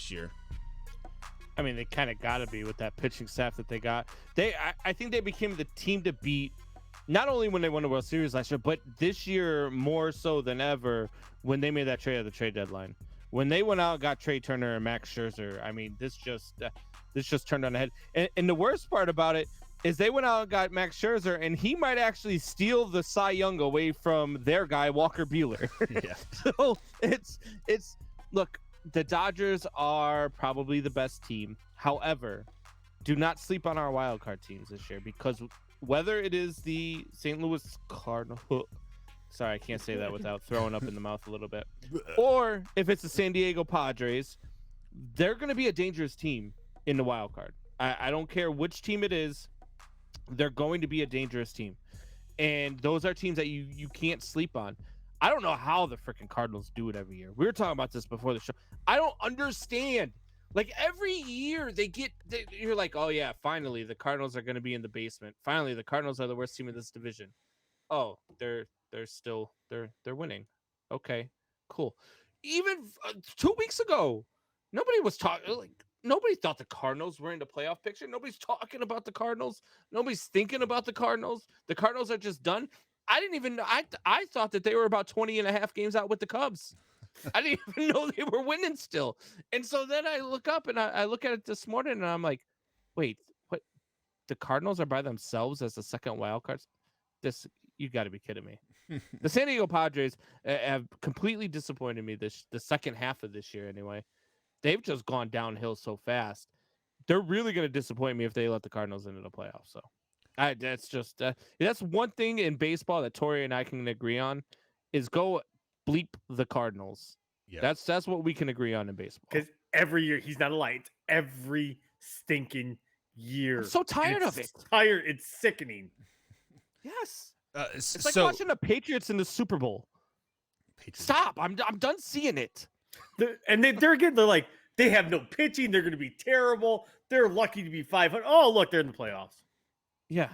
this year. I mean, they kind of got to be with that pitching staff that they got. I think they became the team to beat, not only when they won the World Series last year, but this year more so than ever when they made that trade at the trade deadline. When they went out and got Trey Turner and Max Scherzer, I mean, this just turned on the head. And the worst part about it is they went out and got Max Scherzer, and he might actually steal the Cy Young away from their guy Walker Buehler. Yeah. So it's look. The Dodgers are probably the best team. However, do not sleep on our wild card teams this year, because whether it is the St. Louis Cardinals, sorry, I can't say that without throwing up in the mouth a little bit, or if it's the San Diego Padres, they're going to be a dangerous team in the wild card. I don't care which team it is. They're going to be a dangerous team. And those are teams that you can't sleep on. I don't know how the freaking Cardinals do it every year. We were talking about this before the show. I don't understand. Like every year you're like, oh yeah, finally the Cardinals are going to be in the basement. Finally, the Cardinals are the worst team in this division. Oh, they're winning. Okay, cool. Even 2 weeks ago, nobody was talking. Like nobody thought the Cardinals were in the playoff picture. Nobody's talking about the Cardinals. Nobody's thinking about the Cardinals. The Cardinals are just done. I didn't even know. I thought that they were about 20 and a half games out with the Cubs. I didn't even know they were winning still. And so then I look up and I look at it this morning and I'm like, wait, what? The Cardinals are by themselves as the second wild card? You got to be kidding me. The San Diego Padres have completely disappointed me the second half of this year anyway. They've just gone downhill so fast. They're really going to disappoint me if they let the Cardinals into the playoffs. So that's just that's one thing in baseball that Tori and I can agree on is go bleep the Cardinals. Yeah. That's what we can agree on in baseball. Because every year he's not a light. Every stinking year. I'm so tired of it. Tired. It's sickening. Yes. It's like so watching the Patriots in the Super Bowl. Stop. I'm done seeing it. They're like, they have no pitching. They're going to be terrible. They're lucky to be 500. Oh, look, they're in the playoffs. Yeah.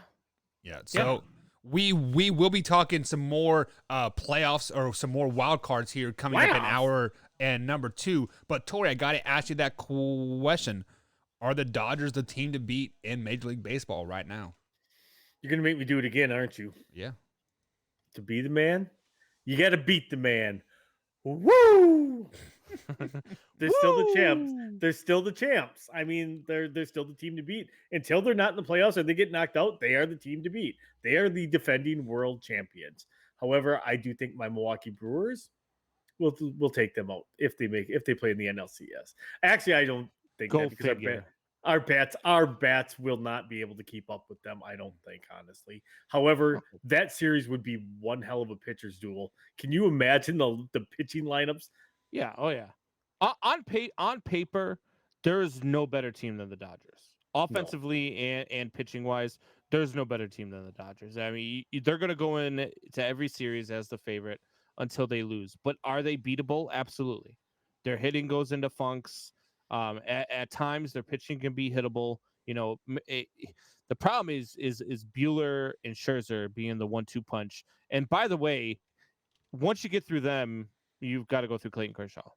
Yeah. So we will be talking some more playoffs or some more wild cards here coming up in hour and number 2. But Tori, I got to ask you that question. Are the Dodgers the team to beat in Major League Baseball right now? You're going to make me do it again, aren't you? Yeah. To be the man, you got to beat the man. Woo! They're still the champs. They're still the champs. I mean, they're still the team to beat. Until they're not in the playoffs or they get knocked out, they are the team to beat. They are the defending world champions. However, I do think my Milwaukee Brewers will take them out if they play in the NLCS. Actually, I don't think Go that because figure. our bats will not be able to keep up with them. I don't think, honestly. However, that series would be one hell of a pitcher's duel. Can you imagine the pitching lineups? Yeah. Oh yeah. On paper, there's no better team than the Dodgers. Offensively and pitching wise, there's no better team than the Dodgers. I mean, they're going to go in to every series as the favorite until they lose. But are they beatable? Absolutely. Their hitting goes into funks. At times, their pitching can be hittable. You know, the problem is Buehler and Scherzer being the 1-2 punch. And by the way, once you get through them, you've got to go through Clayton Kershaw.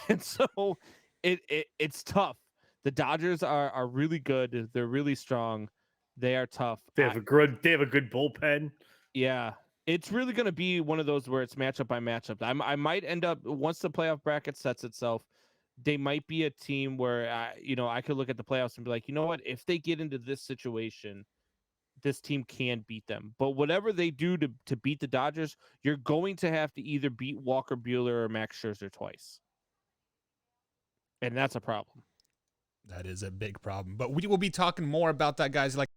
And so it's tough. The Dodgers are really good. They're really strong. They are tough. They have a good bullpen. Yeah. It's really going to be one of those where it's matchup by matchup. I might end up, once the playoff bracket sets itself, they might be a team where I could look at the playoffs and be like, you know what, if they get into this situation, this team can beat them. But whatever they do to beat the Dodgers, you're going to have to either beat Walker Buehler or Max Scherzer twice. And that's a problem. That is a big problem. But we will be talking more about that, guys. Like